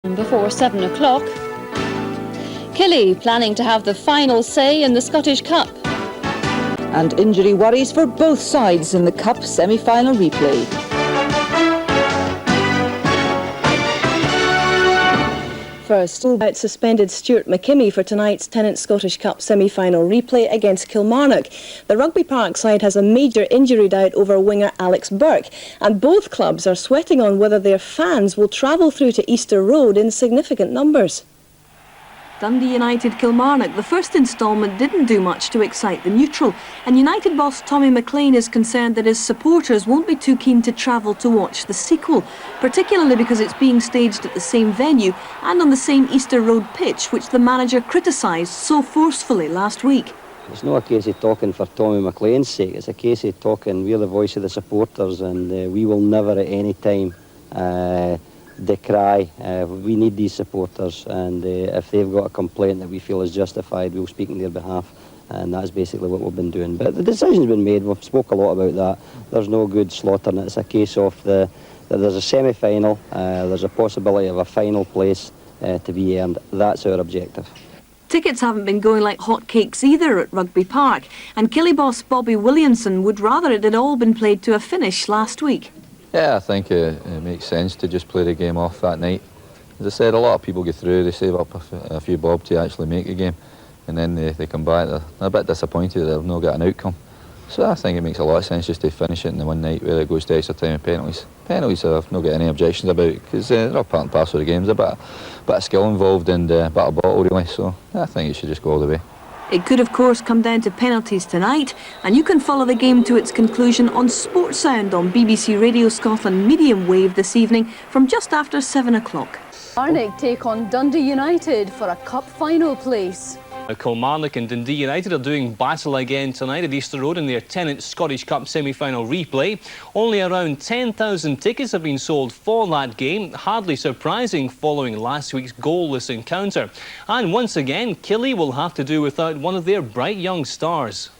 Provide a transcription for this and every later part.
Before 7 o'clock, Killie planning to have the final say in the Scottish Cup. And injury worries for both sides in the Cup semi-final replay. First, out suspended Stuart McKinney for tonight's Tennent Scottish Cup semi-final replay against Kilmarnock. The Rugby Park side has a major injury doubt over winger Alex Burke, and both clubs are sweating on whether their fans will travel through to Easter Road in significant numbers. Dundee United Kilmarnock, the first instalment didn't do much to excite the neutral, and United boss Tommy McLean is concerned that his supporters won't be too keen to travel to watch the sequel, particularly because it's being staged at the same venue and on the same Easter Road pitch, which the manager criticised so forcefully last week. It's not a case of talking for Tommy McLean's sake, it's a case of talking, we're the voice of the supporters, and we will never at any time decry. We need these supporters, and if they've got a complaint that we feel is justified, we'll speak on their behalf, and that's basically what we've been doing. But the decision's been made, we've spoke a lot about that. There's no good slaughtering it. It's a case of that there's a semi-final, there's a possibility of a final place to be earned. That's our objective. Tickets haven't been going like hotcakes either at Rugby Park, and Killie boss Bobby Williamson would rather it had all been played to a finish last week. Yeah, I think it makes sense to just play the game off that night. As I said, a lot of people go through, they save up a few bob to actually make a game, and then they come back, they're a bit disappointed that they've not got an outcome. So I think it makes a lot of sense just to finish it in the one night, whether it goes to extra time and penalties. Penalties I've not got any objections about, because they're all part and parcel of the game. There's a bit of skill involved and a bit of bottle really, so I think it should just go all the way. It could, of course, come down to penalties tonight, and you can follow the game to its conclusion on Sports Sound on BBC Radio Scotland medium wave this evening from just after 7 o'clock. Kilmarnock take on Dundee United for a cup final place. Kilmarnock and Dundee United are doing battle again tonight at Easter Road in their Tennent Scottish Cup semi-final replay. Only around 10,000 tickets have been sold for that game, hardly surprising following last week's goalless encounter. And once again, Killie will have to do without one of their bright young stars.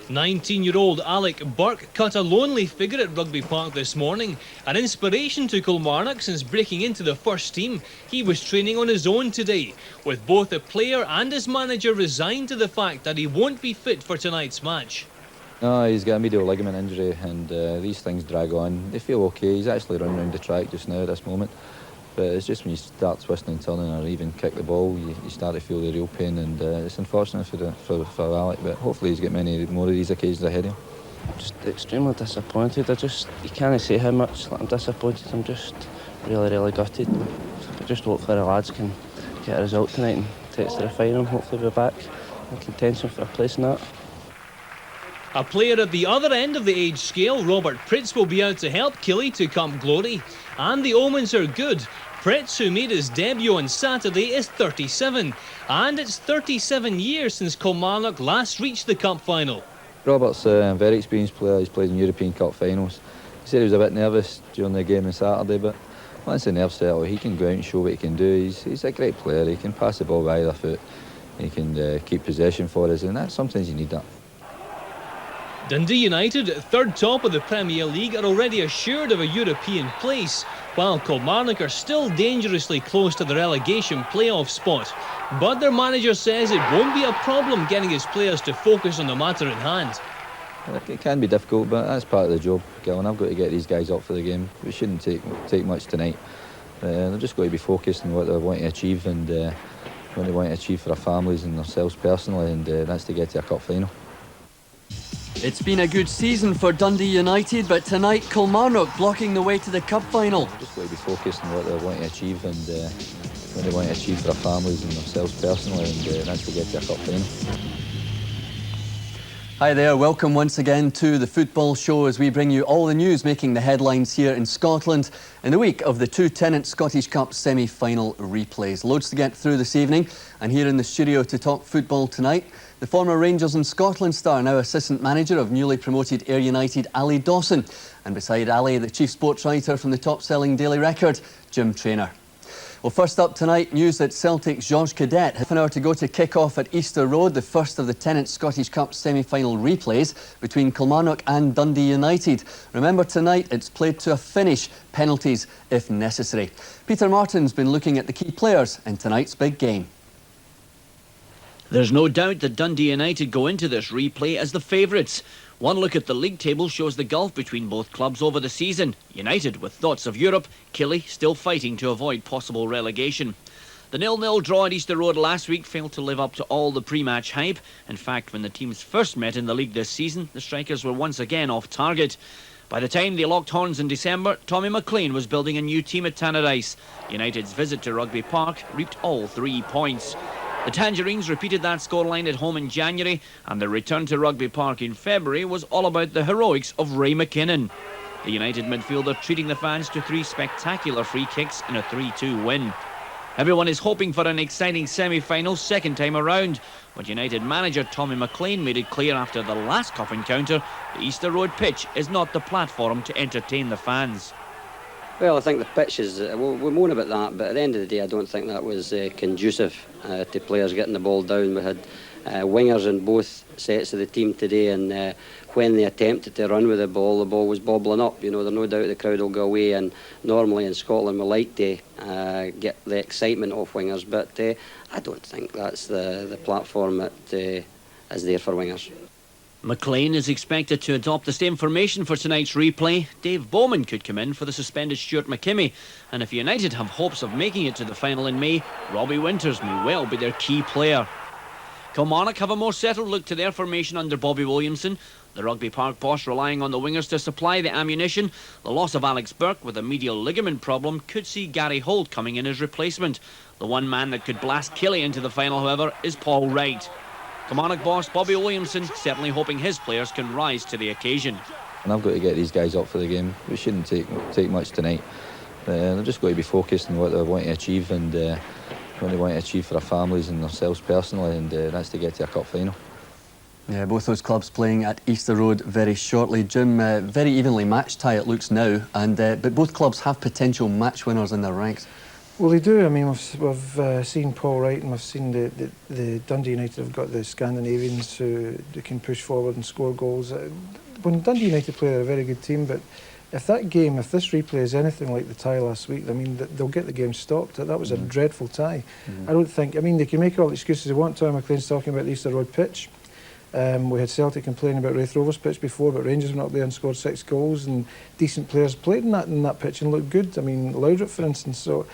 19-year-old Alex Burke cut a lonely figure at Rugby Park this morning. An inspiration to Kilmarnock since breaking into the first team. He was training on his own today, with both the player and his manager resigned to the fact that he won't be fit for tonight's match. No, he's got a medial ligament injury, and these things drag on. They feel okay. He's actually running around the track just now at this moment. But it's just when you start twisting and turning or even kick the ball, you start to feel the real pain, and it's unfortunate for Alec, but hopefully he's got many more of these occasions ahead of him. I'm just extremely disappointed. You can't say how much I'm disappointed. I'm just really gutted. I just hope the lads can get a result tonight and take us to the final and hopefully we're back in contention for a place in that. A player at the other end of the age scale, Robert Pritz, will be out to help Killie to come glory. And the omens are good. Pritz, who made his debut on Saturday, is 37. And it's 37 years since Kilmarnock last reached the cup final. Robert's a very experienced player. He's played in European Cup finals. He said he was a bit nervous during the game on Saturday, but once the nerves settle, he can go out and show what he can do. He's a great player. He can pass the ball with either foot. He can keep possession for us, and sometimes you need that. Dundee United, third top of the Premier League, are already assured of a European place, while Kilmarnock are still dangerously close to the relegation playoff spot. But their manager says it won't be a problem getting his players to focus on the matter in hand. It can be difficult, but that's part of the job, Gillen. I've got to get these guys up for the game. We shouldn't take much tonight. They're just going to be focused on what they want to achieve and what they want to achieve for their families and themselves personally, and that's to get to a cup final. It's been a good season for Dundee United, but tonight Kilmarnock blocking the way to the cup final. Just got to be focused on what they want to achieve and what they want to achieve for their families and themselves personally, and that's to get to a cup final. Hi there, welcome once again to the Football Show as we bring you all the news making the headlines here in Scotland in the week of the two Tennent Scottish Cup semi-final replays. Loads to get through this evening, and here in the studio to talk football tonight, the former Rangers and Scotland star, now assistant manager of newly promoted Ayr United, Ali Dawson. And beside Ali, the chief sports writer from the top-selling Daily Record, Jim Traynor. Well, first up tonight, news that Celtic's Georges Cadet. Half an hour to go to kick off at Easter Road, the first of the Tennent Scottish Cup semi-final replays between Kilmarnock and Dundee United. Remember, tonight it's played to a finish, penalties if necessary. Peter Martin's been looking at the key players in tonight's big game. There's no doubt that Dundee United go into this replay as the favourites. One look at the league table shows the gulf between both clubs over the season. United with thoughts of Europe, Killie still fighting to avoid possible relegation. The 0-0 draw at Easter Road last week failed to live up to all the pre-match hype. In fact, when the teams first met in the league this season, the strikers were once again off target. By the time they locked horns in December, Tommy McLean was building a new team at Tannadice. United's visit to Rugby Park reaped all 3 points. The Tangerines repeated that scoreline at home in January, and their return to Rugby Park in February was all about the heroics of Ray McKinnon. The United midfielder treating the fans to 3 spectacular free kicks in a 3-2 win. Everyone is hoping for an exciting semi-final second time around, but United manager Tommy McLean made it clear after the last cup encounter the Easter Road pitch is not the platform to entertain the fans. Well, I think the pitch is, we moan about that, but at the end of the day I don't think that was conducive to players getting the ball down. We had wingers in both sets of the team today, and when they attempted to run with the ball was bobbling up. You know, there's no doubt the crowd will go away, and normally in Scotland we like to get the excitement off wingers, but I don't think that's the platform that is there for wingers. McLean is expected to adopt the same formation for tonight's replay. Dave Bowman could come in for the suspended Stuart McKimmie, and if United have hopes of making it to the final in May, Robbie Winters may well be their key player. Kilmarnock have a more settled look to their formation under Bobby Williamson. The Rugby Park boss relying on the wingers to supply the ammunition. The loss of Alex Burke with a medial ligament problem could see Gary Holt coming in as replacement. The one man that could blast Killie into the final, however, is Paul Wright. Kilmarnock boss Bobby Williamson certainly hoping his players can rise to the occasion. And I've got to get these guys up for the game. We shouldn't take much tonight. They've just got to be focused on what they want to achieve, and what they want to achieve for their families and themselves personally, and that's to get to a cup final. Yeah, both those clubs playing at Easter Road very shortly. Jim, very evenly matched tie it looks now, and but both clubs have potential match winners in their ranks. Well, they do. I mean, we've seen Paul Wright, and we've seen the Dundee United have got the Scandinavians who can push forward and score goals. When Dundee United play, they're a very good team, but if this replay is anything like the tie last week, I mean, they'll get the game stopped. That was a dreadful tie. I don't think, I mean, they can make all the excuses they want. Tommy McLean's talking about the Easter Road pitch. We had Celtic complaining about Raith Rovers pitch before, but Rangers went up there and scored 6 goals, and decent players played in that pitch and looked good. I mean, Loudrop, for instance. So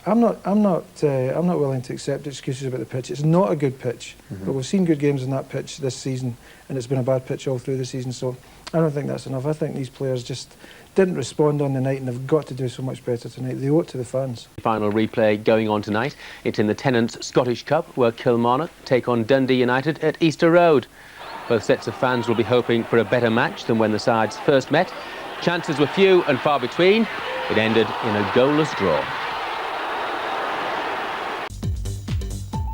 I'm not willing to accept excuses about the pitch. It's not a good pitch, but we've seen good games on that pitch this season, and it's been a bad pitch all through the season. So I don't think that's enough. I think these players just didn't respond on the night, and they've got to do so much better tonight. They owe it to the fans. Final replay going on tonight. It's in the Tennent's Scottish Cup, where Kilmarnock take on Dundee United at Easter Road. Both sets of fans will be hoping for a better match than when the sides first met. Chances were few and far between. It ended in a goalless draw.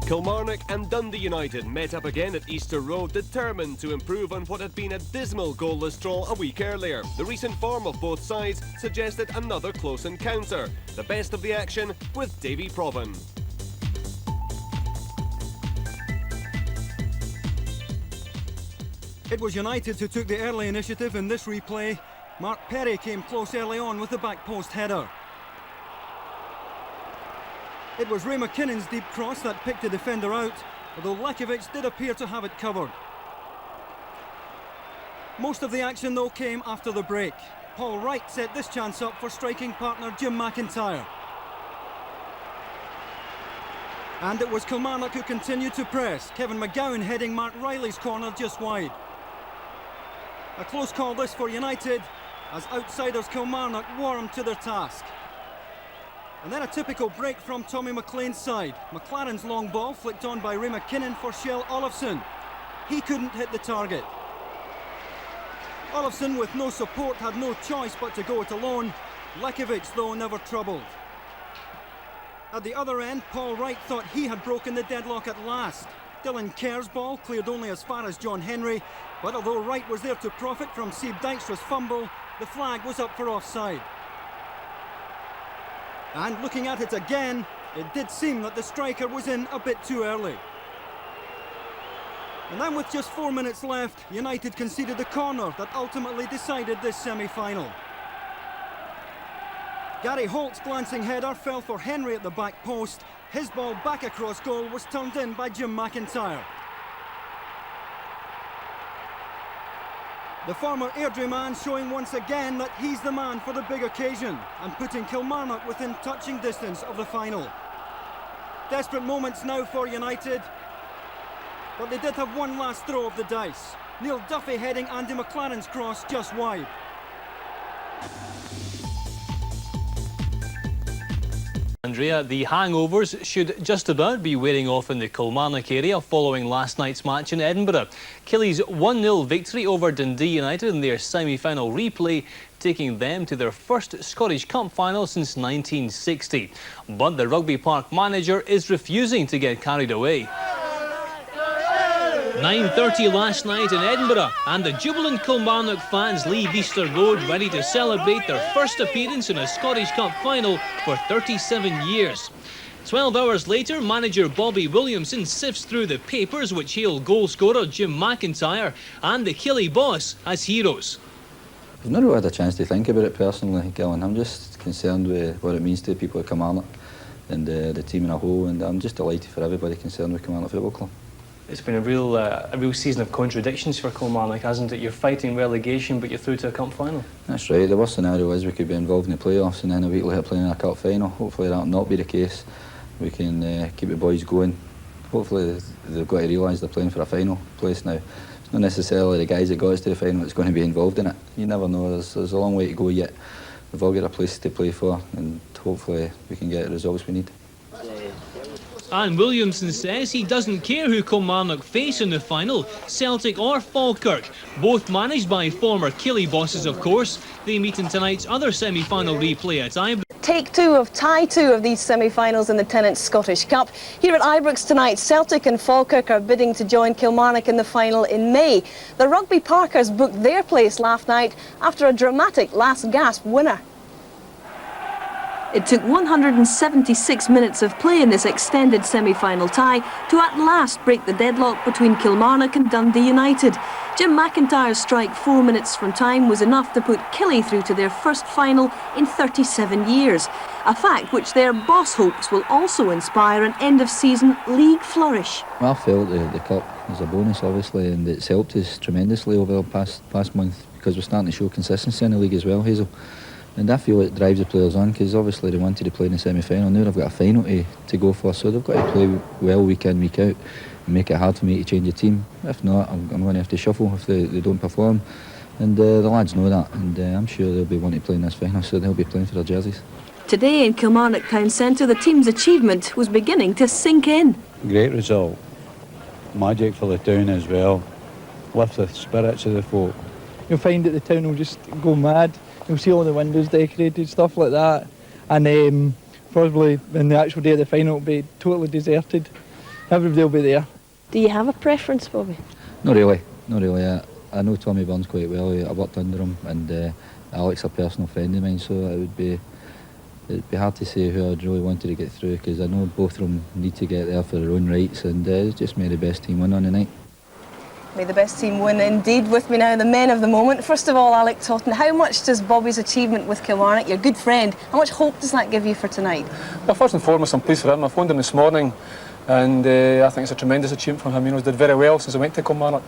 Kilmarnock and Dundee United met up again at Easter Road, determined to improve on what had been a dismal goalless draw a week earlier. The recent form of both sides suggested another close encounter. The best of the action with Davy Provan. It was United who took the early initiative in this replay. Mark Perry came close early on with the back post header. It was Ray McKinnon's deep cross that picked the defender out, although Lekovic did appear to have it covered. Most of the action though came after the break. Paul Wright set this chance up for striking partner Jim McIntyre. And it was Kilmarnock who continued to press, Kevin McGowne heading Mark Reilly's corner just wide. A close call this for United, as outsiders Kilmarnock warmed to their task. And then a typical break from Tommy McLean's side. McLaren's long ball flicked on by Ray McKinnon for Kjell Olofsson. He couldn't hit the target. Olofsson, with no support, had no choice but to go it alone. Lekovic, though, never troubled. At the other end, Paul Wright thought he had broken the deadlock at last. Dylan Kerr's ball cleared only as far as John Henry, but although Wright was there to profit from Sieb Dijkstra's fumble, the flag was up for offside. And looking at it again, it did seem that the striker was in a bit too early. And then with just 4 minutes left, United conceded the corner that ultimately decided this semi-final. Gary Holt's glancing header fell for Henry at the back post. His ball back across goal was turned in by Jim McIntyre. The former Airdrie man showing once again that he's the man for the big occasion and putting Kilmarnock within touching distance of the final. Desperate moments now for United, but they did have one last throw of the dice. Neil Duffy heading Andy McLaren's cross just wide. Andrea, the hangovers should just about be wearing off in the Kilmarnock area following last night's match in Edinburgh. Killie's 1-0 victory over Dundee United in their semi-final replay, taking them to their first Scottish Cup final since 1960. But the Rugby Park manager is refusing to get carried away. 9:30 last night in Edinburgh, and the jubilant Kilmarnock fans leave Easter Road ready to celebrate their first appearance in a Scottish Cup final for 37 years. 12 hours later, manager Bobby Williamson sifts through the papers which hail goalscorer Jim McIntyre and the Killie boss as heroes. I've not really had a chance to think about it personally, Gillen. I'm just concerned with what it means to people at Kilmarnock and the team in a whole, and I'm just delighted for everybody concerned with Kilmarnock Football Club. It's been a real season of contradictions for Kilmarnock, hasn't it? You're fighting relegation, but you're through to a cup final. That's right. The worst scenario is we could be involved in the playoffs and then a week later playing in a cup final. Hopefully that'll not be the case. We can keep the boys going. Hopefully they've got to realise they're playing for a final place now. It's not necessarily the guys that got us to the final that's going to be involved in it. You never know. There's a long way to go yet. We've all got a place to play for, and hopefully we can get the results we need. And Williamson says he doesn't care who Kilmarnock face in the final, Celtic or Falkirk, both managed by former Killie bosses, of course. They meet in tonight's other semi-final replay at Ibrox. Take two of tie two of these semi-finals in the Tennent's Scottish Cup. Here at Ibrox tonight, Celtic and Falkirk are bidding to join Kilmarnock in the final in May. The Rugby Parkers booked their place last night after a dramatic last-gasp winner. It took 176 minutes of play in this extended semi-final tie to at last break the deadlock between Kilmarnock and Dundee United. Jim McIntyre's strike 4 minutes from time was enough to put Killie through to their first final in 37 years, a fact which their boss hopes will also inspire an end-of-season league flourish. Well, I felt the cup was a bonus, obviously, and it's helped us tremendously over the past month because we're starting to show consistency in the league as well, Hazel. And I feel it drives the players on because obviously they wanted to play in the semi-final. Now they've got a final to go for, so they've got to play well week in, week out and make it hard for me to change the team. If not, I'm going to have to shuffle if they don't perform. And the lads know that, and I'm sure they'll be wanting to play in this final, so they'll be playing for their jerseys. Today in Kilmarnock Town Centre, the team's achievement was beginning to sink in. Great result. Magic for the town as well. Lift the spirits of the folk. You'll find that the town will just go mad. You'll see all the windows decorated, stuff like that, and probably on the actual day of the final it'll be totally deserted. Everybody will be there. Do you have a preference, Bobby? Not really. I know Tommy Burns quite well. I worked under him, and Alex a personal friend of mine, so it'd be hard to say who I'd really wanted to get through because I know both of them need to get there for their own rights, and just made the best team win on the night. May the best team win indeed. With me now, the men of the moment. First of all, Alec Totten, how much does Bobby's achievement with Kilmarnock, your good friend, how much hope does that give you for tonight? Well, first and foremost, I'm pleased for him. I phoned him this morning, and I think it's a tremendous achievement from him. He did very well since I went to Kilmarnock.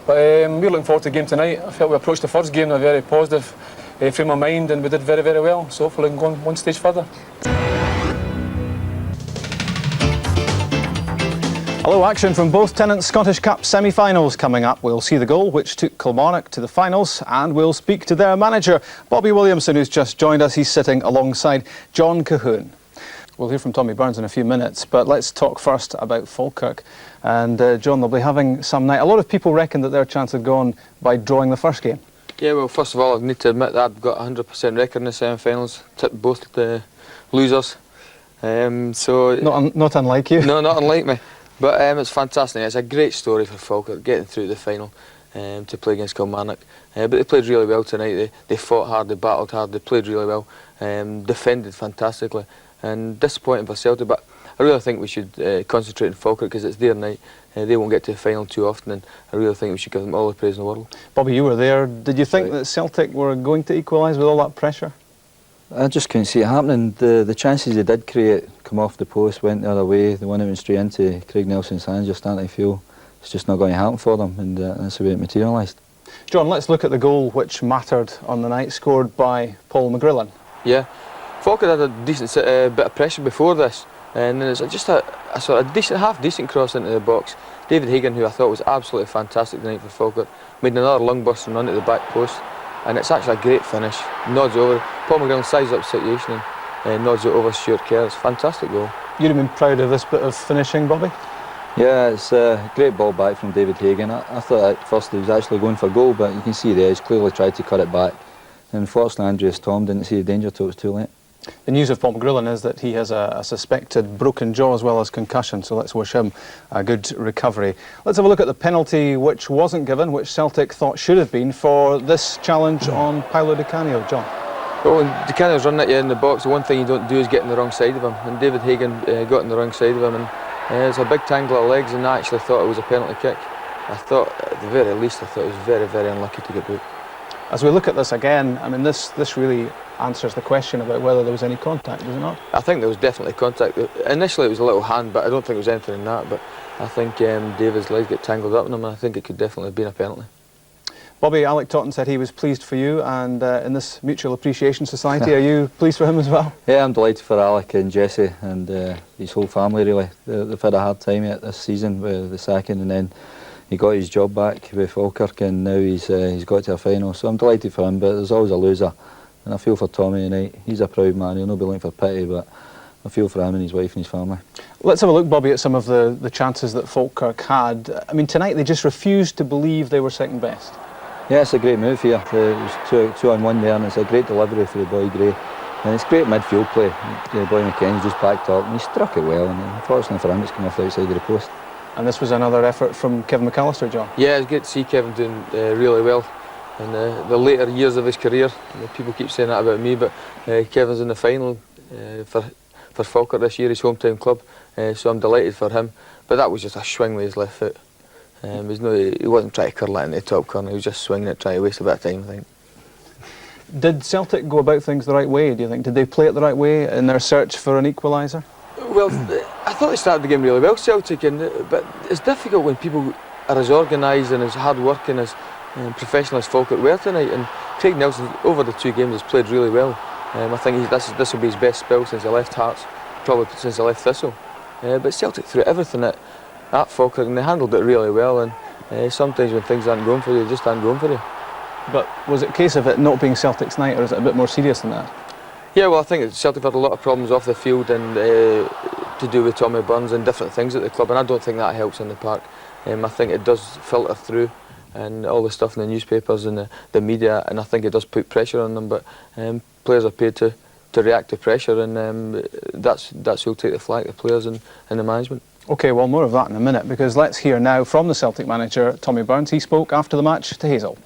But we're looking forward to the game tonight. I felt we approached the first game in a very positive frame of mind, and we did very, very well. So hopefully we can go one stage further. Hello, action from both Tennent's Scottish Cup semi-finals coming up. We'll see the goal which took Kilmarnock to the finals, and we'll speak to their manager, Bobby Williamson, who's just joined us. He's sitting alongside John Cahoon. We'll hear from Tommy Burns in a few minutes, but let's talk first about Falkirk. And John, they'll be having some night. A lot of people reckon that their chance had gone by drawing the first game. Yeah, well, first of all, I need to admit that I've got a 100% record in the semi-finals. Tipped both the losers. So not unlike you. No, not unlike me. But it's fantastic. It's a great story for Falkirk getting through the final. to play against Kilmarnock. But they played really well tonight. They fought hard, they battled hard, they played really well, defended fantastically, and disappointing for Celtic. But I really think we should concentrate on Falkirk because it's their night. They won't get to the final too often, and I really think we should give them all the praise in the world. Bobby, you were there. Did you think that Celtic were going to equalise with all that pressure? I just couldn't see it happening. The chances they did create come off the post, went the other way. The one that went straight into Craig Nelson's hands. You're starting to feel it's just not going to happen for them, and that's the way it materialised. John, let's look at the goal which mattered on the night, scored by Paul McGrillen. Yeah, Falkirk had a decent bit of pressure before this, and then it's just a sort of half-decent cross into the box. David Hagan, who I thought was absolutely fantastic tonight for Falkirk, made another lung-busting run to the back post, and it's actually a great finish. Nods over. Paul McGrillen sized up the situation and nods it over Stuart Kerr. It's a fantastic goal. You'd have been proud of this bit of finishing, Bobby? Yeah, it's a great ball back from David Hagan. I thought at first he was actually going for goal, but you can see there he's clearly tried to cut it back. And unfortunately, Andreas Tom didn't see the danger till it was too late. The news of Paul McGrillen is that he has a suspected broken jaw as well as concussion, so let's wish him a good recovery. Let's have a look at the penalty which wasn't given, which Celtic thought should have been for this challenge on Paolo Di Canio. John? Well, when Di Canio's running at you in the box, the one thing you don't do is get on the wrong side of him, and David Hagan got on the wrong side of him, and it's a big tangle of legs, and I actually thought it was a penalty kick. I thought, at the very least, I thought it was very, very unlucky to get booked. As we look at this again, I mean, this really answers the question about whether there was any contact, does it not? I think there was definitely contact. Initially it was a little hand, but I don't think it was anything in that. But I think David's legs get tangled up in him, and I think it could definitely have been a penalty. Bobby, Alec Totten said he was pleased for you, and in this Mutual Appreciation Society, are you pleased for him as well? Yeah, I'm delighted for Alec and Jesse and his whole family, really. They've had a hard time yet this season with the sacking, and then he got his job back with Falkirk, and now he's got to a final. So I'm delighted for him, but there's always a loser. And I feel for Tommy tonight. He's a proud man. He'll not be looking for pity, but I feel for him and his wife and his family. Let's have a look, Bobby, at some of the chances that Falkirk had. I mean, tonight they just refused to believe they were second best. Yeah, it's a great move here. It was two on one there, and it's a great delivery for the boy Gray. And it's great midfield play. The boy McKenzie just backed up, and he struck it well. And unfortunately for him, it's come off the outside of the post. And this was another effort from Kevin McAllister, John. Yeah, it's good to see Kevin doing really well. In the later years of his career, people keep saying that about me, but Kevin's in the final for Falkirk this year, his hometown club, so I'm delighted for him. But that was just a swing with his left foot. He wasn't trying to curl it into the top corner, he was just swinging it, trying to waste a bit of time, I think. Did Celtic go about things the right way, do you think? Did they play it the right way in their search for an equaliser? Well, I thought they started the game really well, Celtic, but it's difficult when people are as organised and as hard working as professional as Falkirk were tonight, and Craig Nelson over the two games has played really well. I think this will be his best spell since he left Hearts, probably since he left Thistle. But Celtic threw everything at Falkirk, and they handled it really well, and sometimes when things aren't going for you, they just aren't going for you. But was it a case of it not being Celtic's night, or is it a bit more serious than that? Yeah, well, I think Celtic had a lot of problems off the field and to do with Tommy Burns and different things at the club, and I don't think that helps in the park. I think it does filter through and all the stuff in the newspapers and the media, and I think it does put pressure on them, but players are paid to react to pressure, and that's who'll take the flak, the players and the management. OK, well, more of that in a minute, because let's hear now from the Celtic manager, Tommy Burns. He spoke after the match to Hazel.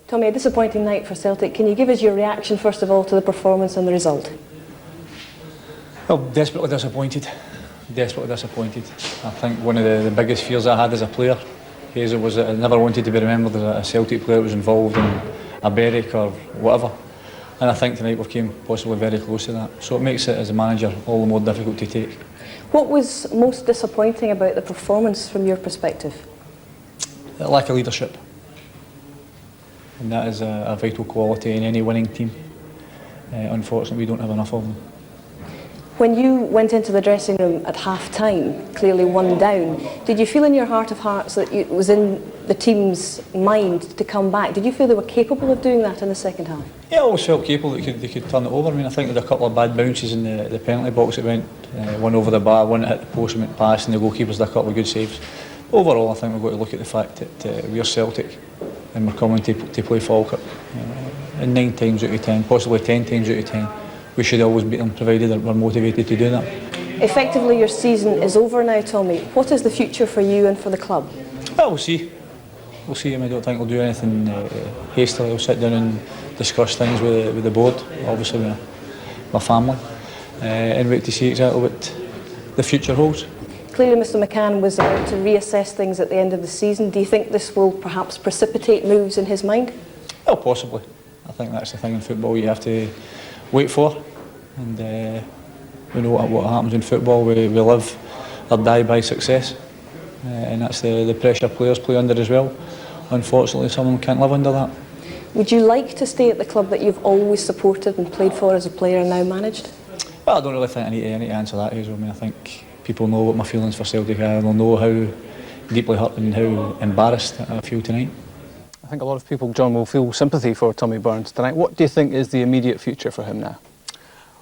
Tommy, a disappointing night for Celtic. Can you give us your reaction, first of all, to the performance and the result? Well, desperately disappointed. Desperately disappointed. I think one of the biggest fears I had as a player, Hazel, was that I never wanted to be remembered as a Celtic player that was involved in a Berwick or whatever. And I think tonight we came possibly very close to that. So it makes it, as a manager, all the more difficult to take. What was most disappointing about the performance from your perspective? The lack of leadership. And that is a vital quality in any winning team. Unfortunately, we don't have enough of them. When you went into the dressing room at half-time, clearly 1 down, did you feel in your heart of hearts that it was in the team's mind to come back? Did you feel they were capable of doing that in the second half? Yeah, I always felt capable that they could turn it over. I mean, I think there were a couple of bad bounces in the penalty box that went, one over the bar, one that hit the post and went past, and the goalkeepers did a couple of good saves. Overall, I think we've got to look at the fact that we're Celtic and we're coming to play Falkirk. And 9 times out of 10, possibly 10 times out of 10, we should always beat them, provided that we're motivated to do that. Effectively, your season is over now, Tommy. What is the future for you and for the club? Well, we'll see. we'll see him. I don't think we'll do anything hastily. We'll sit down and discuss things with the board, obviously with my family, and wait to see exactly what the future holds. Clearly Mr McCann was about to reassess things at the end of the season. Do you think this will perhaps precipitate moves in his mind? Well, possibly. I think that's the thing in football you have to wait for, and we know what happens in football. We live or die by success, and that's the pressure players play under as well. Unfortunately, some of them can't live under that. Would you like to stay at the club that you've always supported and played for as a player and now managed? Well, I don't really think I need to answer that, Hazel. I mean, I think people know what my feelings for Celtic are, and they'll know how deeply hurt and how embarrassed I feel tonight. I think a lot of people, John, will feel sympathy for Tommy Burns tonight. What do you think is the immediate future for him now?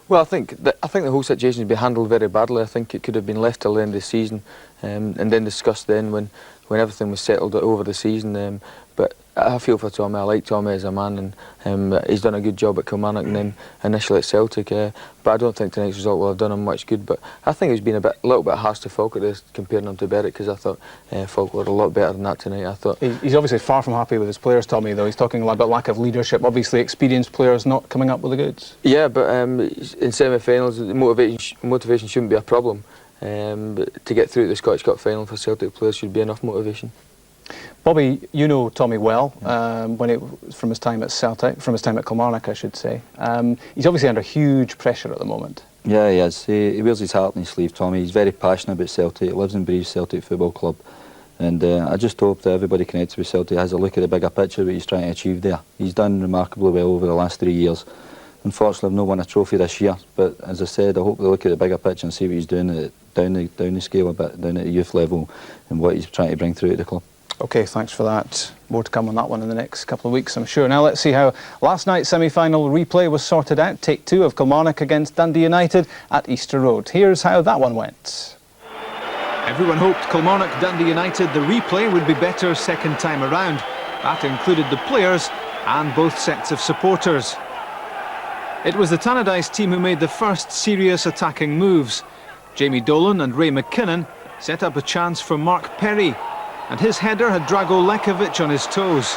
Well, I think the whole situation has been handled very badly. I think it could have been left till the end of the season and then discussed then when everything was settled over the season. But I feel for Tommy. I like Tommy as a man, and he's done a good job at Kilmarnock and then initially at Celtic. But I don't think tonight's result will have done him much good. But I think he's been a little bit harsh to Falkirk comparing him to Burke, because I thought Falkirk were a lot better than that tonight. I thought he's obviously far from happy with his players, Tommy, though. He's talking a lot about lack of leadership. Obviously, experienced players not coming up with the goods. Yeah, but in semi-finals, the motivation shouldn't be a problem. But to get through the Scottish Cup final for Celtic players should be enough motivation. Bobby, you know Tommy well, from his time at Celtic, from his time at Kilmarnock, I should say. He's obviously under huge pressure at the moment. Yeah, he is. He wears his heart on his sleeve, Tommy. He's very passionate about Celtic. He lives and breathes Celtic Football Club. And I just hope that everybody connected with Celtic has a look at the bigger picture, what he's trying to achieve there. He's done remarkably well over the last 3 years. Unfortunately, I've not won a trophy this year, but as I said, I hope they look at the bigger picture and see what he's doing down the scale a bit, down at the youth level, and what he's trying to bring through to the club. OK, thanks for that. More to come on that one in the next couple of weeks, I'm sure. Now let's see how last night's semi-final replay was sorted out. Take 2 of Kilmarnock against Dundee United at Easter Road. Here's how that one went. Everyone hoped Kilmarnock-Dundee United, the replay, would be better second time around. That included the players and both sets of supporters. It was the Tannadice team who made the first serious attacking moves. Jamie Dolan and Ray McKinnon set up a chance for Mark Perry, and his header had Drago Lekovic on his toes.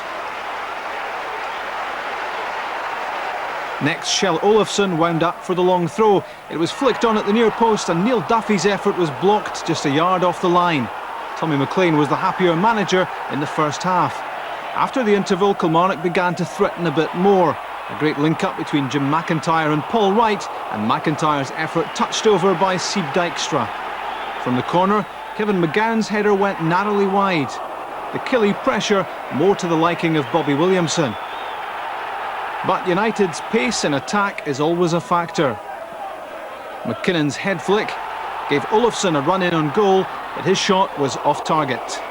Next, Kjell Olofsson wound up for the long throw. It was flicked on at the near post, and Neil Duffy's effort was blocked just a yard off the line. Tommy McLean was the happier manager in the first half. After the interval, Kilmarnock began to threaten a bit more. A great link-up between Jim McIntyre and Paul Wright, and McIntyre's effort touched over by Sieb Dijkstra. From the corner, Kevin McGowan's header went narrowly wide. The Killie pressure more to the liking of Bobby Williamson. But United's pace in attack is always a factor. McKinnon's head flick gave Olofsson a run in on goal, but his shot was off target.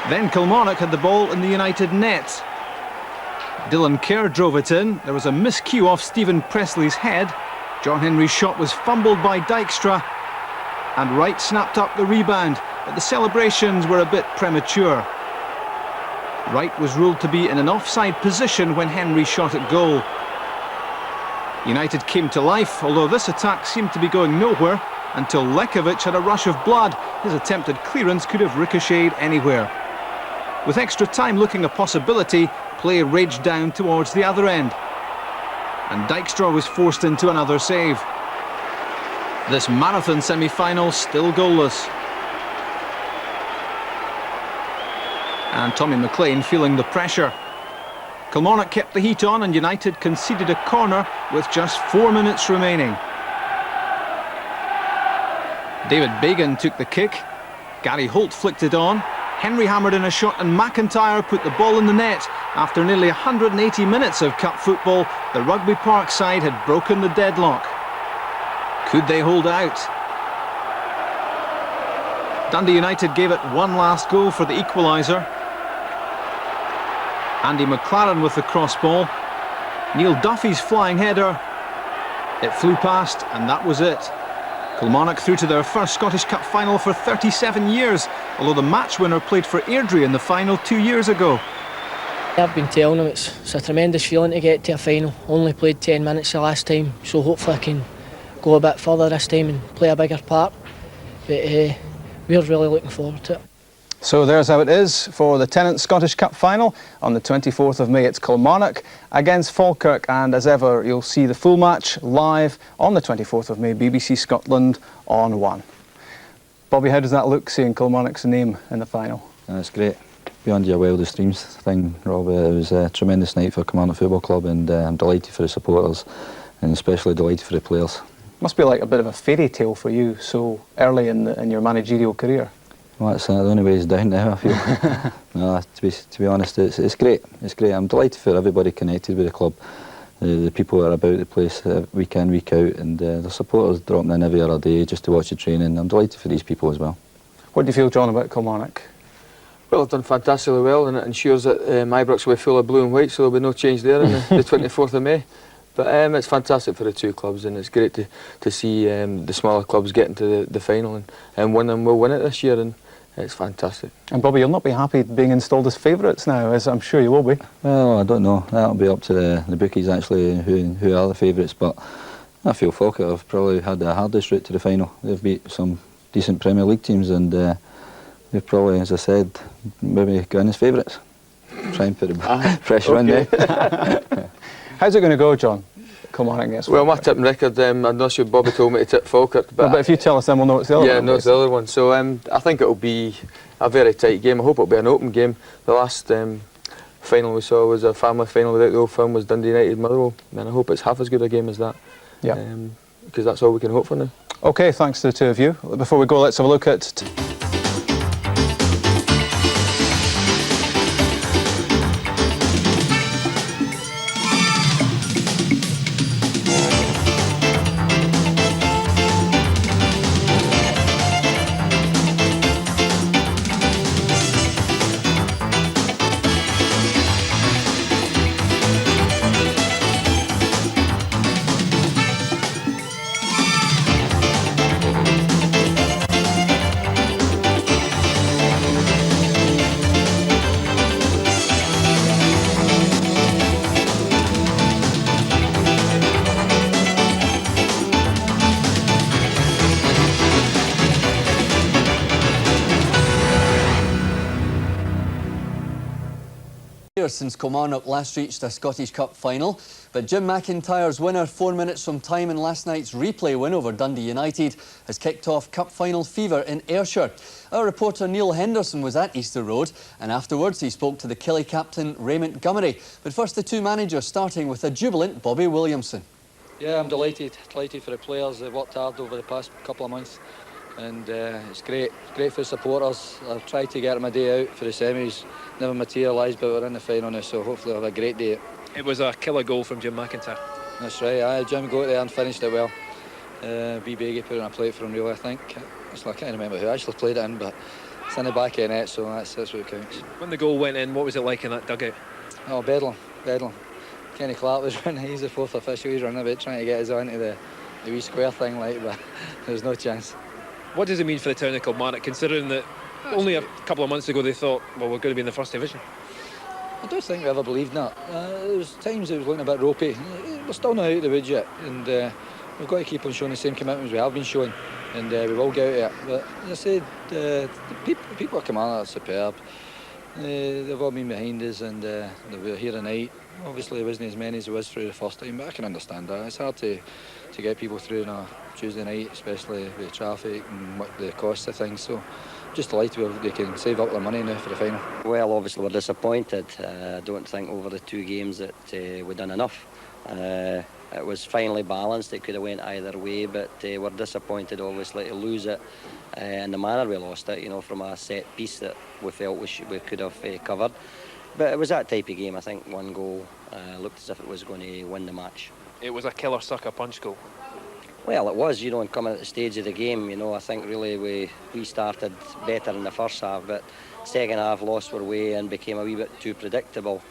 Then Kilmarnock had the ball in the United net. Dylan Kerr drove it in. There was a miscue off Stephen Presley's head. John Henry's shot was fumbled by Dijkstra, and Wright snapped up the rebound, but the celebrations were a bit premature. Wright was ruled to be in an offside position when Henry shot at goal. United came to life, although this attack seemed to be going nowhere until Lekovic had a rush of blood. His attempted clearance could have ricocheted anywhere. With extra time looking a possibility, play raged down towards the other end, and Dijkstra was forced into another save. This marathon semi-final still goalless. And Tommy McLean feeling the pressure. Kilmarnock kept the heat on, and United conceded a corner with just 4 minutes remaining. David Bagan took the kick. Gary Holt flicked it on. Henry hammered in a shot, and McIntyre put the ball in the net. After nearly 180 minutes of cup football, the Rugby Park side had broken the deadlock. Could they hold out? Dundee United gave it one last go for the equaliser. Andy McLaren with the cross ball. Neil Duffy's flying header. It flew past, and that was it. Kilmarnock through to their first Scottish Cup final for 37 years, although the match winner played for Airdrie in the final 2 years ago. I've been telling them it's a tremendous feeling to get to a final. Only played 10 minutes the last time, so hopefully I can go a bit further this time and play a bigger part. But we're really looking forward to it. So there's how it is for the Tennent Scottish Cup final. On the 24th of May it's Kilmarnock against Falkirk, and as ever you'll see the full match live on the 24th of May, BBC Scotland on 1. Bobby, how does that look, seeing Kilmarnock's name in the final? It's great. Beyond your wildest dreams thing, Rob. It was a tremendous night for Kilmarnock Football Club, and I'm delighted for the supporters and especially delighted for the players. Must be like a bit of a fairy tale for you so early in your managerial career. Well, that's the only way is down now, I feel. No, to be honest, it's great. It's great. I'm delighted for everybody connected with the club, the people that are about the place week in, week out, and the supporters dropping in every other day just to watch the training. I'm delighted for these people as well. What do you feel, John, about Kilmarnock? Well, they've done fantastically well, and it ensures that Ibrox will be full of blue and white, so there'll be no change there on the 24th of May. But it's fantastic for the two clubs, and it's great to see the smaller clubs get into the final, and one of them will win it this year, and it's fantastic. And Bobby, you'll not be happy being installed as favourites now, as I'm sure you will be. Well, I don't know. That'll be up to the bookies actually, who are the favourites, but I feel Falkirk have probably had the hardest route to the final. They've beat some decent Premier League teams, and they've probably, as I said, maybe gone as favourites. Try and put a pressure on there. How's it going to go, John? Kilmarnock against Falkirk? Well, my tipping record, I'm not sure Bobby told me to tip Falkirk. But if you tell us, then we'll know it's the other one. Yeah, no, it's the other one. So I think it'll be a very tight game. I hope it'll be an open game. The last final we saw was a family final without the old firm, was Dundee United Motherwell, and I hope it's half as good a game as that. Yeah. Because that's all we can hope for now. OK, thanks to the two of you. Before we go, let's have a look at... Since Kilmarnock last reached a Scottish Cup final, but Jim McIntyre's winner 4 minutes from time in last night's replay win over Dundee United has kicked off cup final fever in Ayrshire. Our reporter Neil Henderson was at Easter Road, and afterwards he spoke to the Killie captain Ray Montgomery. But first, the two managers, starting with a jubilant Bobby Williamson. Yeah, I'm delighted for the players. They've worked hard over the past couple of months, and it's great for the supporters. I've tried to get them a day out for the semis, never materialised, but we're in the final now, so hopefully we'll have a great day. It was a killer goal from Jim McIntyre. That's right, Jim got there and finished it well. B. Baggy put it on a plate for him, really, I think. I can't remember who actually played it in, but it's in the back of the net, so that's what counts. When the goal went in, what was it like in that dugout? Oh, bedlam. Kenny Clark was running, he's the fourth official, he's running a bit trying to get us onto the wee square thing, like, but there's no chance. What does it mean for the town of Kilmarnock, considering that only a couple of months ago they thought, well, we're going to be in the first division? I don't think we ever believed that. There was times it was looking a bit ropey. We're still not out of the woods yet, and we've got to keep on showing the same commitments we have been showing, and we will get out of it. But as I said, the people at Kilmarnock are superb. They've all been behind us, and we're here tonight. Obviously, there wasn't as many as there was through the first time, but I can understand that. It's hard to get people through on a Tuesday night, especially with traffic and what the cost of things. So, just delighted they can save up their money now for the final. Well, obviously we're disappointed. I don't think over the two games that we've done enough. It was finally balanced. It could have went either way, but we're disappointed, obviously, to lose it in the manner we lost it. You know, from a set piece that we felt we could have covered. But it was that type of game. I think one goal looked as if it was going to win the match. It was a killer sucker punch goal. Well, it was, you know, and coming at the stage of the game, you know, I think really we started better in the first half, but second half lost our way and became a wee bit too predictable,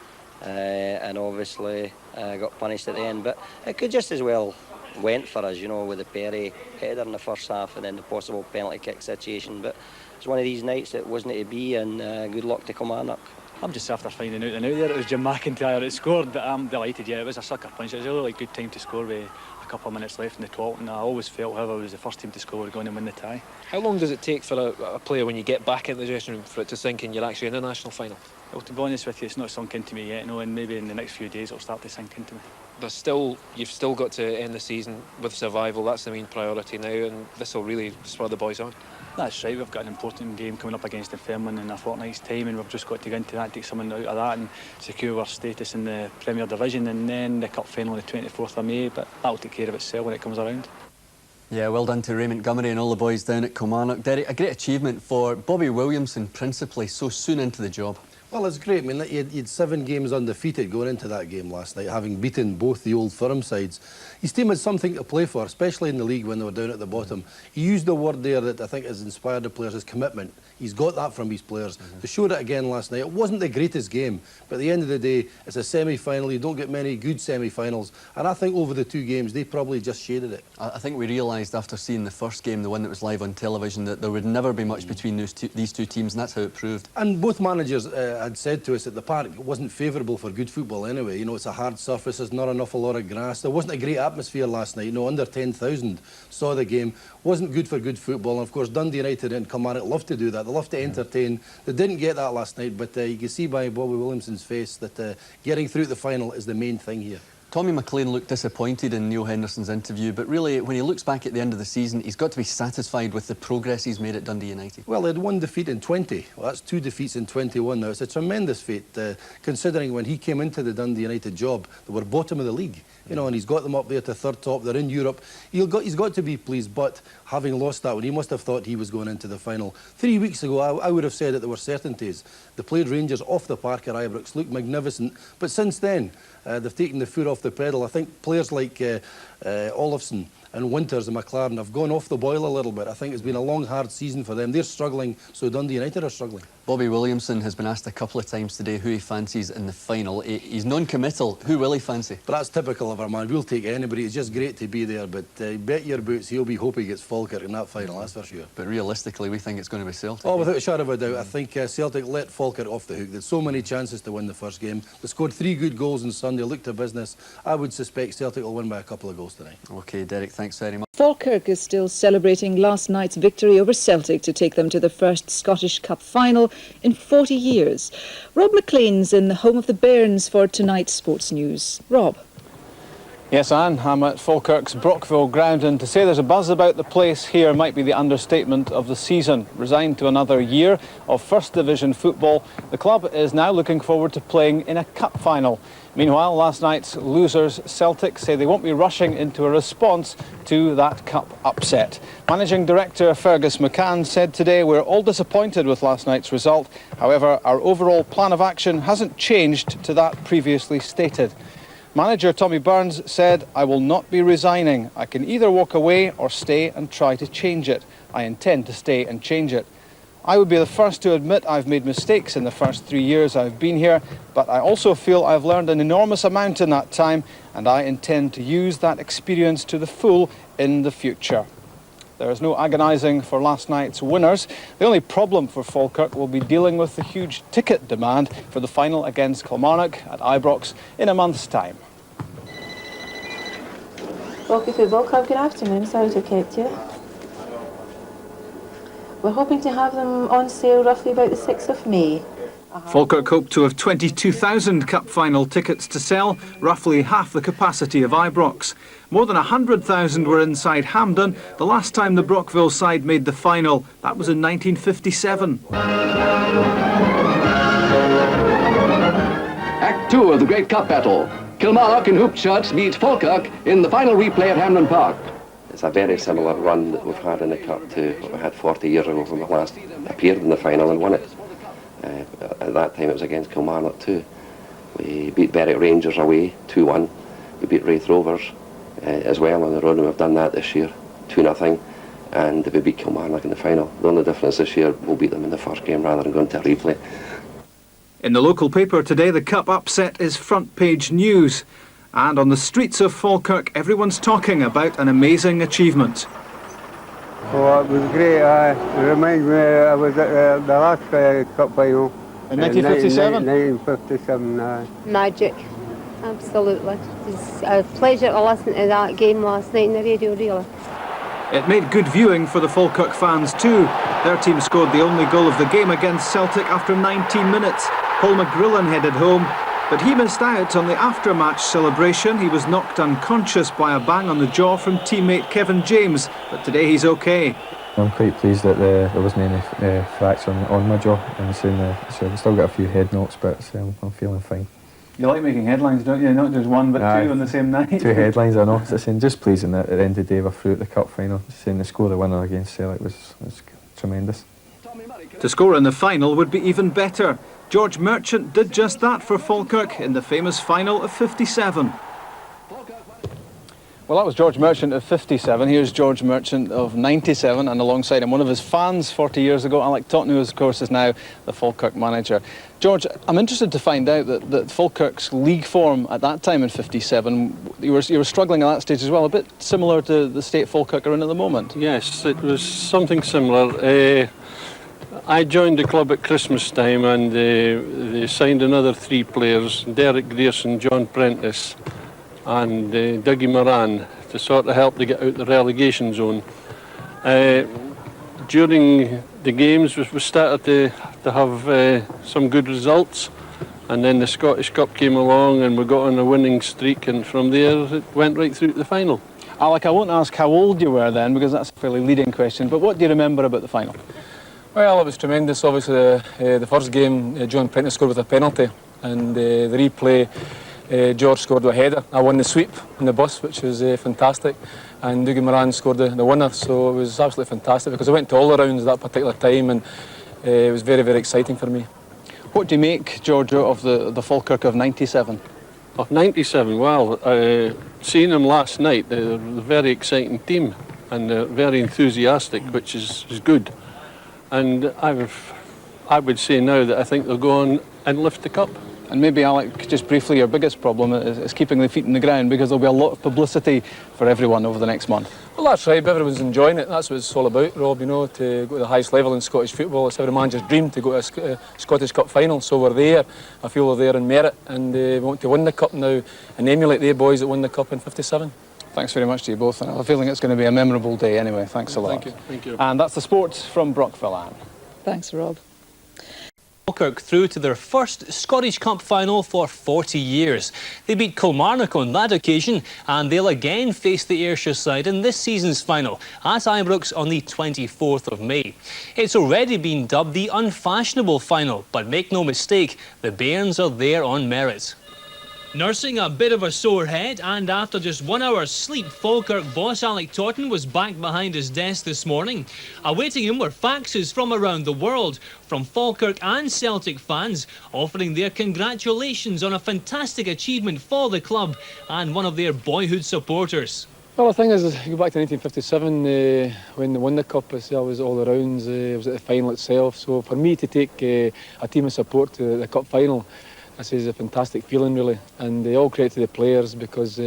and obviously got punished at the end. But it could just as well went for us, you know, with the Perry header in the first half and then the possible penalty kick situation. But it's one of these nights that wasn't to be, and good luck to Kilmarnock. I'm just after finding out the now there. It was Jim McIntyre that scored, but I'm delighted. Yeah, it was a sucker punch. It was a really good time to score with a couple of minutes left in the 12th, and I always felt whoever was the first team to score were going to win the tie. How long does it take for a player, when you get back into the dressing room, for it to sink in you're actually in a national final? Well, to be honest with you, it's not sunk into me yet, and maybe in the next few days it'll start to sink into me. You've still got to end the season with survival. That's the main priority now, and this will really spur the boys on. That's right, we've got an important game coming up against Dunfermline in a fortnight's time, and we've just got to get into that, take something out of that and secure our status in the Premier Division, and then the cup final on the 24th of May, but that'll take care of itself when it comes around. Yeah, well done to Ray Montgomery and all the boys down at Kilmarnock. Derek, a great achievement for Bobby Williamson, principally, so soon into the job. Well, it's great. I mean, you'd 7 games undefeated going into that game last night, having beaten both the old firm sides. His team had something to play for, especially in the league when they were down at the bottom. He used a word there that I think has inspired the players, his commitment. He's got that from his players. They showed it again last night. It wasn't the greatest game, but at the end of the day, it's a semi-final. You don't get many good semi-finals. And I think over the 2 games, they probably just shaded it. I think we realised after seeing the first game, the one that was live on television, that there would never be much between these two teams, and that's how it proved. And both managers had said to us that the park wasn't favourable for good football anyway. You know, it's a hard surface, there's not an awful lot of grass. There wasn't a great atmosphere last night. You know, under 10,000 saw the game. Wasn't good for good football. And of course, Dundee United and Kilmarnock love to do that. They love to entertain. They didn't get that last night, but you can see by Bobby Williamson's face that getting through the final is the main thing here. Tommy McLean looked disappointed in Neil Henderson's interview, but really, when he looks back at the end of the season, he's got to be satisfied with the progress he's made at Dundee United. Well, they had 1 defeat in 20. Well, that's 2 defeats in 21 now. It's a tremendous feat, considering when he came into the Dundee United job, they were bottom of the league. You know, and he's got them up there to 3rd top. They're in Europe. He's got to be pleased, but having lost that one, he must have thought he was going into the final. 3 weeks ago, I would have said that there were certainties. They played Rangers off the park at Ibrox, looked magnificent, but since then, they've taken the foot off the pedal. I think players like Olofsson and Winters and McLaren have gone off the boil a little bit. I think it's been a long, hard season for them. They're struggling, so Dundee United are struggling. Bobby Williamson has been asked a couple of times today who he fancies in the final. He's non-committal. Who will he fancy? But that's typical of our man. We'll take anybody. It's just great to be there, but bet your boots he'll be hoping he gets Falkirk in that final, that's for sure. But realistically, we think it's going to be Celtic. Oh, without a shadow of a doubt. I think Celtic let Falkirk off the hook. They had so many chances to win the first game. They scored 3 good goals on Sunday, looked to business. I would suspect Celtic will win by a couple of goals tonight. OK, Derek, thanks very much. Falkirk is still celebrating last night's victory over Celtic to take them to the first Scottish Cup final in 40 years. Rob McLean's in the home of the Bairns for tonight's sports news. Rob. Yes, Anne, I'm at Falkirk's Brockville ground, and to say there's a buzz about the place here might be the understatement of the season. Resigned to another year of First Division football, the club is now looking forward to playing in a cup final. Meanwhile, last night's losers, Celtic, say they won't be rushing into a response to that cup upset. Managing Director Fergus McCann said today, we're all disappointed with last night's result. However, our overall plan of action hasn't changed to that previously stated. Manager Tommy Burns said, I will not be resigning. I can either walk away or stay and try to change it. I intend to stay and change it. I would be the first to admit I've made mistakes in the first 3 years I've been here, but I also feel I've learned an enormous amount in that time, and I intend to use that experience to the full in the future. There is no agonising for last night's winners. The only problem for Falkirk will be dealing with the huge ticket demand for the final against Kilmarnock at Ibrox in a month's time. Falkirk Football Club, good afternoon. Sorry to have kept you. We're hoping to have them on sale roughly about the 6th of May. Falkirk hope to have 22,000 cup final tickets to sell, roughly half the capacity of Ibrox. More than 100,000 were inside Hampden the last time the Brockville side made the final. That was in 1957. Act 2 of the Great Cup Battle. Kilmarnock in hooped shirts meet Falkirk in the final replay at Hampden Park. It's a very similar run that we've had in the Cup to what we had 40 years ago when we last appeared in the final and won it. At that time it was against Kilmarnock too. We beat Berwick Rangers away 2-1. We beat Wraith Rovers as well on the road, and we've done that this year 2-0. And we beat Kilmarnock in the final. The only difference this year, we'll beat them in the first game rather than going to a replay. In the local paper today, the cup upset is front page news. And on the streets of Falkirk, everyone's talking about an amazing achievement. Oh, it was great. It reminds me, I was at the last cup final. In 1957? 1957, Magic. Absolutely. It's a pleasure to listen to that game last night on the radio, really. It made good viewing for the Falkirk fans too. Their team scored the only goal of the game against Celtic after 19 minutes. Paul McGrillen headed home, but he missed out on the after-match celebration. He was knocked unconscious by a bang on the jaw from teammate Kevin James, but today he's okay. I'm quite pleased that there wasn't any fracture on my jaw, and so I've still got a few head knocks, but I'm feeling fine. You like making headlines, don't you? Not just one, but two on the same night. 2 headlines, I know. It's just pleasing that at the end of the day we're through at the cup final. Saying the score, the winner against Celtic was tremendous. To score in the final would be even better. George Merchant did just that for Falkirk in the famous final of 57. Well, that was George Merchant of 57. Here's George Merchant of 97, and alongside him, one of his fans 40 years ago, Alec Totten, who of course is now the Falkirk manager. George, I'm interested to find out that Falkirk's league form at that time in 57, you were struggling at that stage as well, a bit similar to the state Falkirk are in at the moment. Yes, it was something similar. I joined the club at Christmas time, and they signed another 3 players, Derek Grierson, John Prentice and Dougie Moran, to sort of help to get out the relegation zone. During the games we started to have some good results, and then the Scottish Cup came along and we got on a winning streak, and from there it went right through to the final. Alec, I won't ask how old you were then, because that's a fairly leading question, but what do you remember about the final? Well, it was tremendous. Obviously, the first game, John Prentice scored with a penalty, and the replay, George scored with a header. I won the sweep on the bus, which was fantastic, and Dougie Moran scored the winner, so it was absolutely fantastic because I went to all the rounds at that particular time, and it was very, very exciting for me. What do you make, George, of the Falkirk of 97? Of 97, well, seeing them last night, they're a very exciting team and they're very enthusiastic, which is good. And I would say now that I think they'll go on and lift the cup. And maybe, Alec, just briefly, your biggest problem is keeping the feet in the ground, because there'll be a lot of publicity for everyone over the next month. Well, that's right. Everyone's enjoying it. That's what it's all about, Rob, you know, to go to the highest level in Scottish football. It's every manager's dream to go to a Scottish Cup final, so we're there. I feel we're there in merit, and we want to win the cup now and emulate the boys that won the cup in 57. Thanks very much to you both, and I have a feeling it's going to be a memorable day anyway. Thanks a lot. Thank you. And that's the sports from Brockville, Anne. Thanks, Rob. Falkirk through to their first Scottish Cup final for 40 years. They beat Kilmarnock on that occasion, and they'll again face the Ayrshire side in this season's final at Ibrox on the 24th of May. It's already been dubbed the unfashionable final, but make no mistake, the Bairns are there on merit. Nursing a bit of a sore head, and after just 1 hour's sleep, Falkirk boss Alec Totten was back behind his desk this morning. Awaiting him were faxes from around the world, from Falkirk and Celtic fans, offering their congratulations on a fantastic achievement for the club and one of their boyhood supporters. Well, the thing is, you go back to 1957, when they won the cup, I was all the rounds, I was at the final itself. So for me to take a team of support to the cup final, this is a fantastic feeling, really, and all credit to the players, because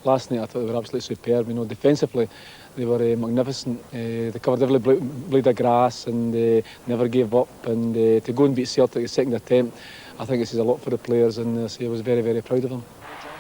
last night I thought they were absolutely superb. You know, defensively they were magnificent. They covered every blade of grass and never gave up. And to go and beat Celtic at the second attempt, I think this is a lot for the players, and I was very, very proud of them.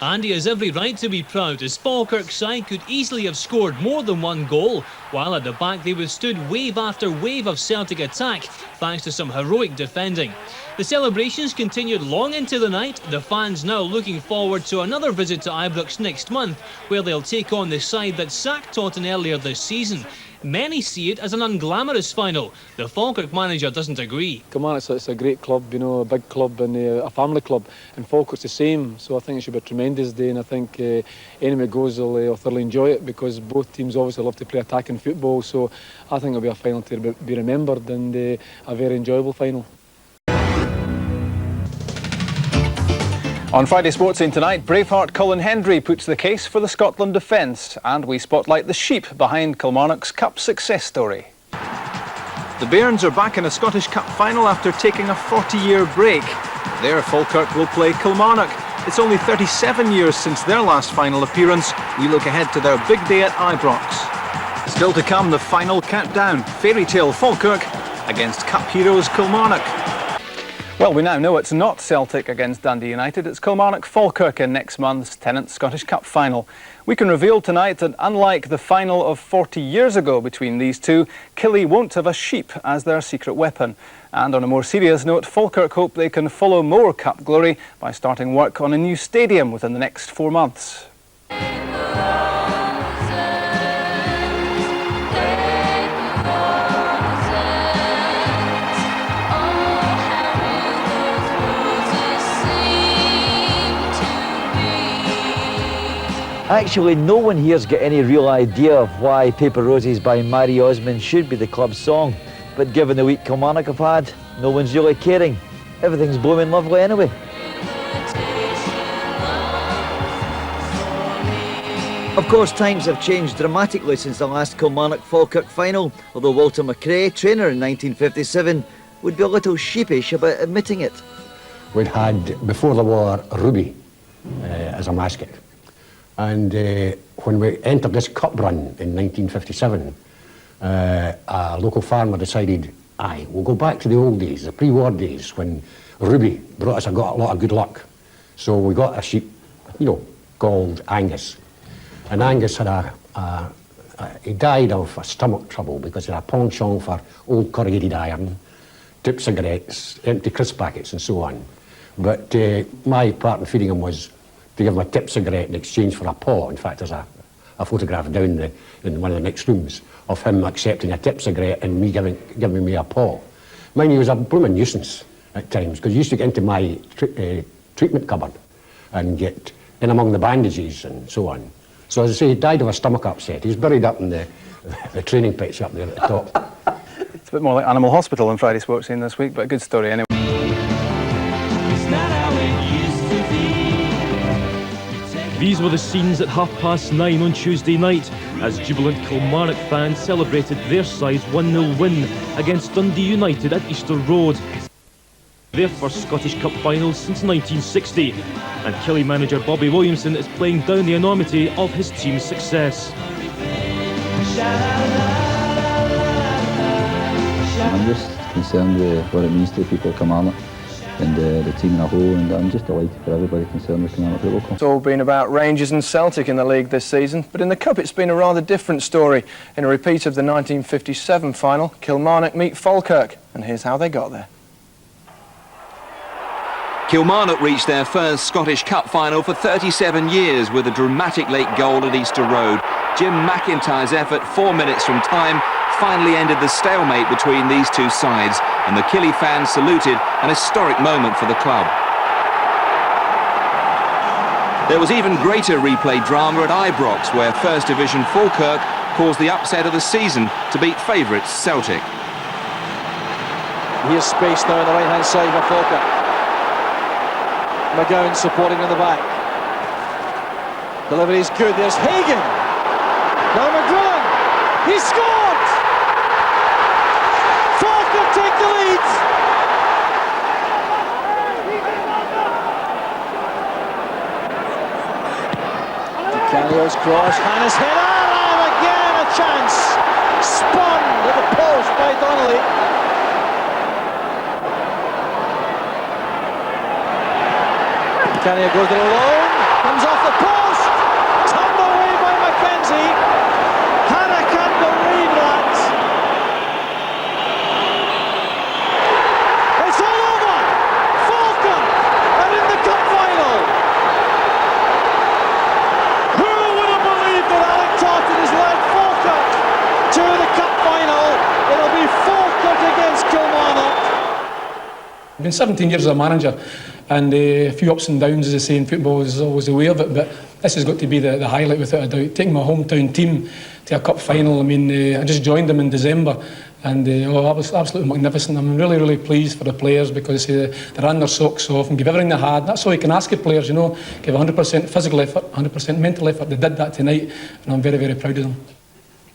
And he has every right to be proud, as Falkirk's side could easily have scored more than 1 goal, while at the back they withstood wave after wave of Celtic attack, thanks to some heroic defending. The celebrations continued long into the night, the fans now looking forward to another visit to Ibrox next month, where they'll take on the side that sacked Totten earlier this season. Many see it as an unglamorous final. The Falkirk manager doesn't agree. Kilmarnock, it's a great club, you know, a big club and a family club, and Falkirk's the same, so I think it should be a tremendous day, and I think anyone who goes will thoroughly enjoy it, because both teams obviously love to play attacking football, so I think it'll be a final to be remembered, and a very enjoyable final. On Friday Sports Scene tonight, Braveheart Colin Hendry puts the case for the Scotland defence, and we spotlight the sheep behind Kilmarnock's Cup success story. The Bairns are back in a Scottish Cup final after taking a 40-year break. There, Falkirk will play Kilmarnock. It's only 37 years since their last final appearance. We look ahead to their big day at Ibrox. Still to come, the final countdown. Fairy Tale Falkirk against Cup heroes Kilmarnock. Well, we now know it's not Celtic against Dundee United, it's Kilmarnock Falkirk in next month's Tennent Scottish Cup final. We can reveal tonight that unlike the final of 40 years ago between these two, Killie won't have a sheep as their secret weapon. And on a more serious note, Falkirk hope they can follow more Cup glory by starting work on a new stadium within the next 4 months. Actually, no one here's got any real idea of why Paper Roses by Mary Osmond should be the club's song. But given the week Kilmarnock have had, no one's really caring. Everything's blooming lovely anyway. Of course, times have changed dramatically since the last Kilmarnock-Falkirk final, although Walter McRae, trainer in 1957, would be a little sheepish about admitting it. We'd had, before the war, Ruby as a mascot. And when we entered this cup run in 1957, a local farmer decided, aye, we'll go back to the old days, the pre-war days, when Ruby brought us a lot of good luck. So we got a sheep, you know, called Angus. And Angus had he died of a stomach trouble because he had a penchant for old corrugated iron, tip cigarettes, empty crisp packets and so on. But my part in feeding him was to give him a tip cigarette in exchange for a paw. In fact, there's a photograph down in one of the next rooms of him accepting a tip cigarette and me giving me a paw. Mind you, he was a blooming nuisance at times, because he used to get into my treatment cupboard and get in among the bandages and so on. So as I say, he died of a stomach upset. He's buried up in the training pitch up there at the top. It's a bit more like Animal Hospital in Friday Sports Scene this week, but a good story anyway. These were the scenes at 9:30 on Tuesday night as jubilant Kilmarnock fans celebrated their side's 1-0 win against Dundee United at Easter Road. Their first Scottish Cup final since 1960, and Killie manager Bobby Williamson is playing down the enormity of his team's success. I'm just concerned with what it means to people of Kilmarnock and the team in a whole, and I'm just delighted for everybody concerned with Kilmarnock Football Club. It's all been about Rangers and Celtic in the league this season, but in the Cup it's been a rather different story. In a repeat of the 1957 final, Kilmarnock meet Falkirk, and here's how they got there. Kilmarnock reached their first Scottish Cup final for 37 years with a dramatic late goal at Easter Road. Jim McIntyre's effort 4 minutes from time finally ended the stalemate between these two sides, and the Killie fans saluted an historic moment for the club. There was even greater replay drama at Ibrox, where First Division Falkirk caused the upset of the season to beat favourites Celtic. Here's space now on the right-hand side for Falkirk. McGowne supporting in the back. Delivery is good. There's Hagen. Now McGowne. He scored! Falkirk take the lead. Canio's cross. Hannes header. And again a chance. Spun at the post by Donnelly. Canio goes it alone, comes off the post, turned away by Mackenzie. Hannah can't believe that. It's all over. Falkirk are in the cup final. Who would have believed that Alec Totten has led Falkirk to the cup final? It'll be Falkirk against Kilmarnock. I've been 17 years as a manager, and a few ups and downs, as I say, in football is always the way of it, but this has got to be the highlight without a doubt. Taking my hometown team to a cup final, I mean, I just joined them in December, and that was absolutely magnificent. I'm really, really pleased for the players, because they ran their socks off and gave everything they had. That's all you can ask of players, you know, give 100% physical effort, 100% mental effort. They did that tonight, and I'm very, very proud of them.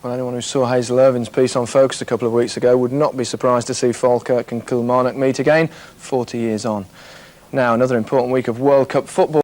Well, anyone who saw Hazel Irvin's piece on Focus a couple of weeks ago would not be surprised to see Falkirk and Kilmarnock meet again 40 years on. Now, another important week of World Cup football.